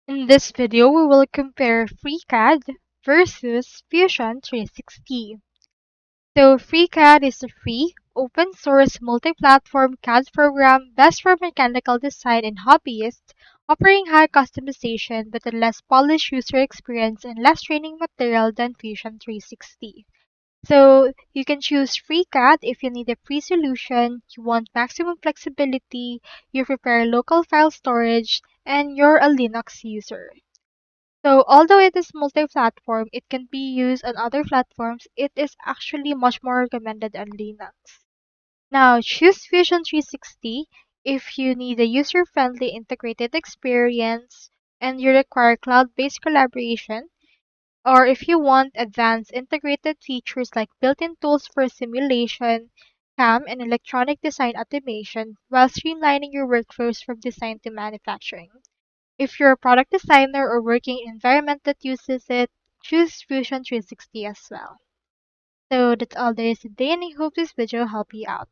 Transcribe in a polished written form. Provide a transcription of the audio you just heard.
In this video, we will compare FreeCAD versus Fusion 360. So FreeCAD is a free, open-source, multi-platform CAD program best for mechanical design and hobbyists, offering high customization but a less polished user experience and less training material than Fusion 360. So you can choose FreeCAD if you need a free solution, you want maximum flexibility, you prefer local file storage, and you're a Linux user. So although it is multi-platform, it can be used on other platforms, it is actually much more recommended on Linux. Now choose Fusion 360 if you need a user-friendly integrated experience and you require cloud-based collaboration, or if you want advanced integrated features like built-in tools for simulation, CAM, and electronic design automation while streamlining your workflows from design to manufacturing. If you're a product designer or working in an environment that uses it, choose Fusion 360 as well. So that's all there is today, and I hope this video helped you out.